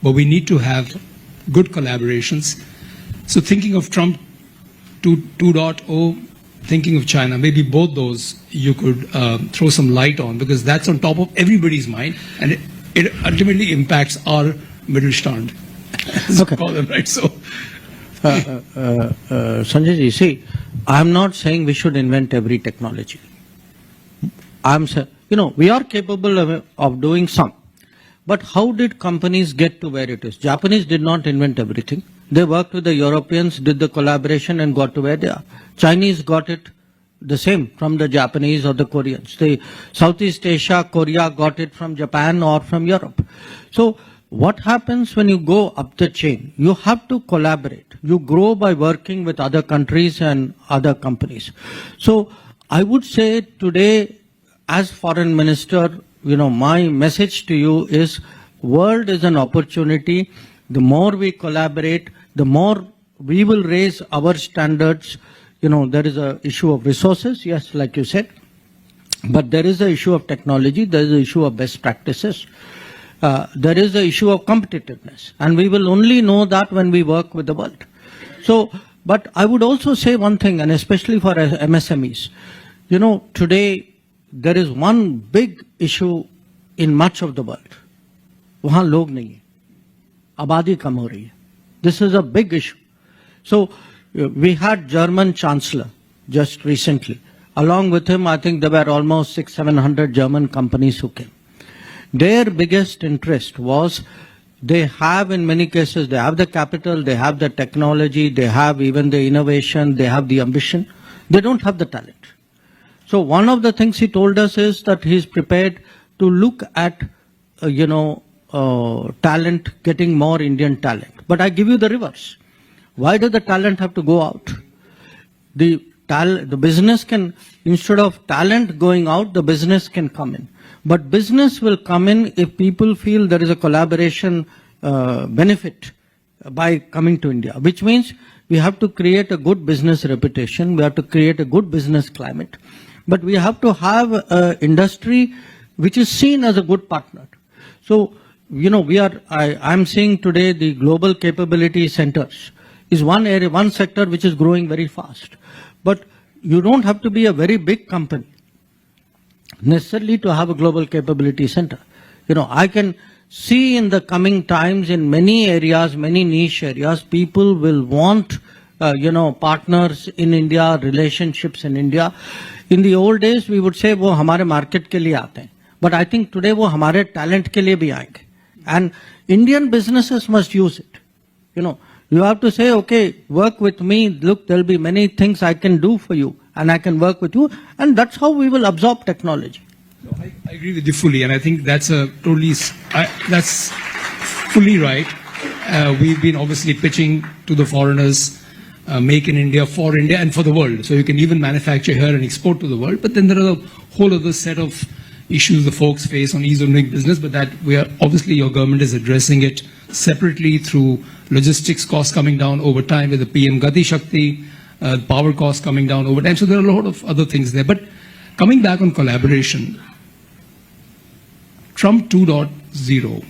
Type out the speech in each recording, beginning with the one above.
but we need to have good collaborations. So thinking of Trump 2.0, thinking of China, maybe both those you could throw some light on, because that's on top of everybody's mind, and it ultimately impacts our Mittelstand. Okay. Call them, right? So, Sanjay ji, see, I'm not saying we should invent every technology. I'm saying, we are capable of doing some. But how did companies get to where it is? Japanese did not invent everything. They worked with the Europeans, did the collaboration and got to where they are. Chinese got it the same from the Japanese or the Koreans. The Southeast Asia, Korea got it from Japan or from Europe. So what happens when you go up the chain? You have to collaborate. You grow by working with other countries and other companies. So I would say today, as Foreign Minister, my message to you is world is an opportunity. The more we collaborate, the more we will raise our standards. There is an issue of resources, yes, like you said, but there is an issue of technology, there is an issue of best practices, there is an issue of competitiveness, and we will only know that when we work with the world. So, but I would also say one thing, and especially for MSMEs, today there is one big issue in much of the world. वहाँ लोग नहीं है, आबादी कम हो रही है. This is a big issue. So we had German Chancellor just recently. Along with him, I think there were almost 600-700 German companies who came. Their biggest interest was they have, in many cases, they have the capital, they have the technology, they have even the innovation, they have the ambition. They don't have the talent. So one of the things he told us is that he's prepared to look at, talent, getting more Indian talent. But I give you the reverse. Why does the talent have to go out? The business can, instead of talent going out, the business can come in. But business will come in if people feel there is a collaboration benefit by coming to India, which means we have to create a good business reputation, we have to create a good business climate, but we have to have an industry which is seen as a good partner. So, I'm seeing today the global capability centers is one area, one sector which is growing very fast. But you don't have to be a very big company necessarily to have a global capability center. I can see in the coming times in many areas, many niche areas, people will want, partners in India, relationships in India. In the old days, we would say, वो हमारे market के लिए आते हैं. But I think today वो हमारे talent के लिए भी आएंगे. And Indian businesses must use it. You have to say, okay, work with me. Look, there'll be many things I can do for you, and I can work with you, and that's how we will absorb technology. No, I agree with you fully, and I think that's that's fully right. We've been obviously pitching to the foreigners, make in India, for India, and for the world. So you can even manufacture here and export to the world. But then there are a whole other set of issues the folks face on ease of doing business, but that obviously your government is addressing it separately through logistics costs coming down over time with the PM Gati Shakti, power costs coming down over time. So there are a lot of other things there. But coming back on collaboration, Trump 2.0,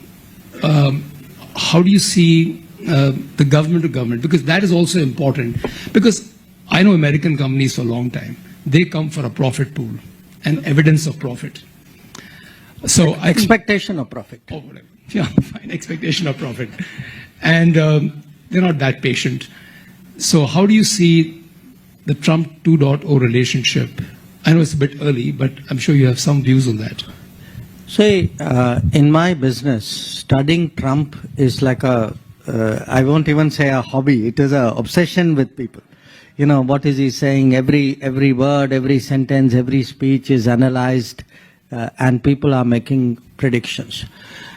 how do you see the government to government? Because that is also important. Because I know American companies for a long time. They come for a profit pool and evidence of profit. So expectation of profit. Oh, whatever. Yeah, fine. Expectation of profit. And they're not that patient. So how do you see the Trump 2.0 relationship? I know it's a bit early, but I'm sure you have some views on that. See, in my business, studying Trump is like I won't even say a hobby. It is an obsession with people. What is he saying? Every word, every sentence, every speech is analyzed, and people are making predictions.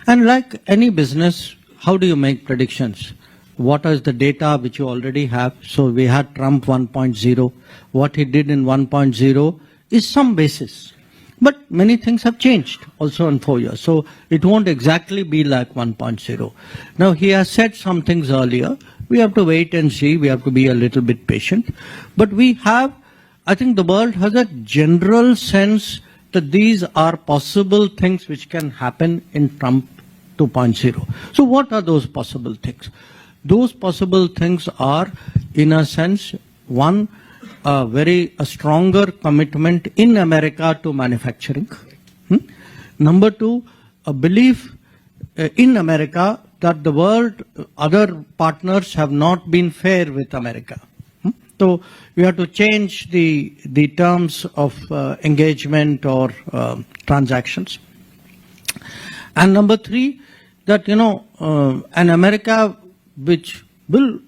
And like any business, how do you make predictions? What is the data which you already have? So we had Trump 1.0. What he did in 1.0 is some basis. But many things have changed also in 4 years. So it won't exactly be like 1.0. Now he has said some things earlier. We have to wait and see. We have to be a little bit patient. But I think the world has a general sense that these are possible things which can happen in Trump 2.0. So what are those possible things? Those possible things are, in a sense, one, a stronger commitment in America to manufacturing. Number two, a belief in America that the world, other partners have not been fair with America. So we have to change the terms of engagement or transactions. And number three, that, an America which will,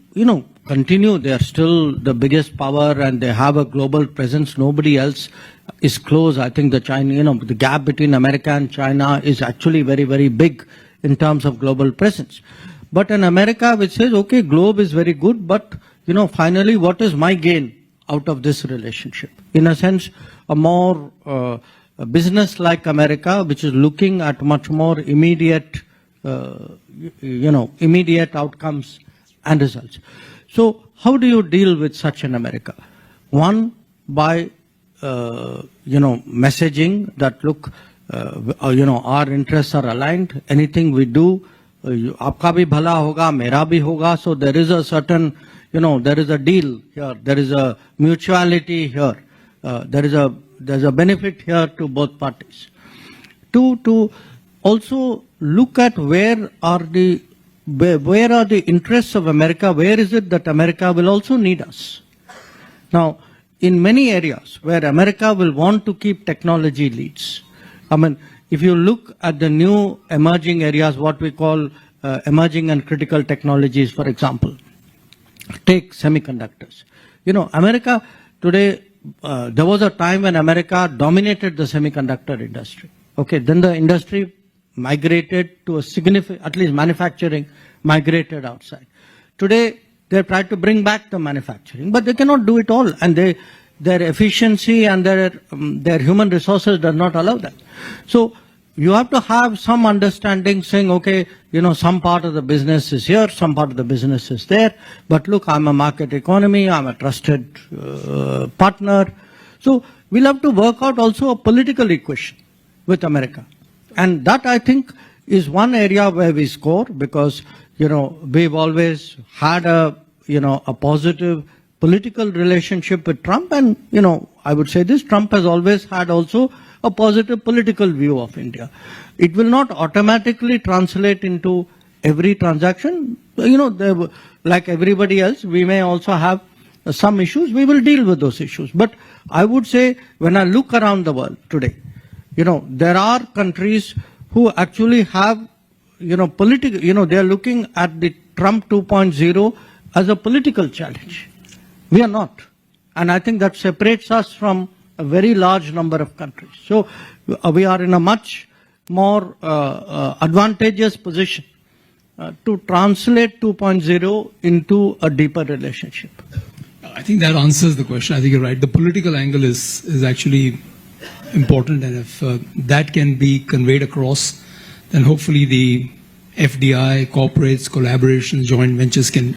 continue, they are still the biggest power and they have a global presence. Nobody else is close. I think the the gap between America and China is actually very, very big in terms of global presence. But an America which says, okay, globe is very good, but, finally, what is my gain out of this relationship? In a sense, a more business-like America, which is looking at much more immediate, immediate outcomes and results. So how do you deal with such an America? One, by, messaging that, look, our interests are aligned. Anything we do, aapka bhi bhala hoga, mera bhi hoga. So there is a certain, there is a deal here. There is a mutuality here. There's a benefit here to both parties. Two, to also look at where are the interests of America? Where is it that America will also need us? Now, in many areas where America will want to keep technology leads, I mean, if you look at the new emerging areas, what we call emerging and critical technologies, for example, take semiconductors. America today, there was a time when America dominated the semiconductor industry. Okay, then the industry migrated to a significant, at least manufacturing migrated outside. Today, they tried to bring back the manufacturing, but they cannot do it all, and their efficiency and their human resources does not allow that. So you have to have some understanding, saying, okay, some part of the business is here, some part of the business is there, but look, I'm a market economy, I'm a trusted partner. So we'll have to work out also a political equation with America. And that, I think, is one area where we score, because, we've always had a positive political relationship with Trump. And, I would say this, Trump has always had also a positive political view of India. It will not automatically translate into every transaction. Like everybody else, we may also have some issues. We will deal with those issues. But I would say, when I look around the world today, there are countries who actually have, political, they are looking at the Trump 2.0 as a political challenge. We are not. And I think that separates us from a very large number of countries. So we are in a much more advantageous position to translate 2.0 into a deeper relationship. I think that answers the question. I think you're right. The political angle is actually important, and if that can be conveyed across, then hopefully the FDI, corporates, collaborations, joint ventures can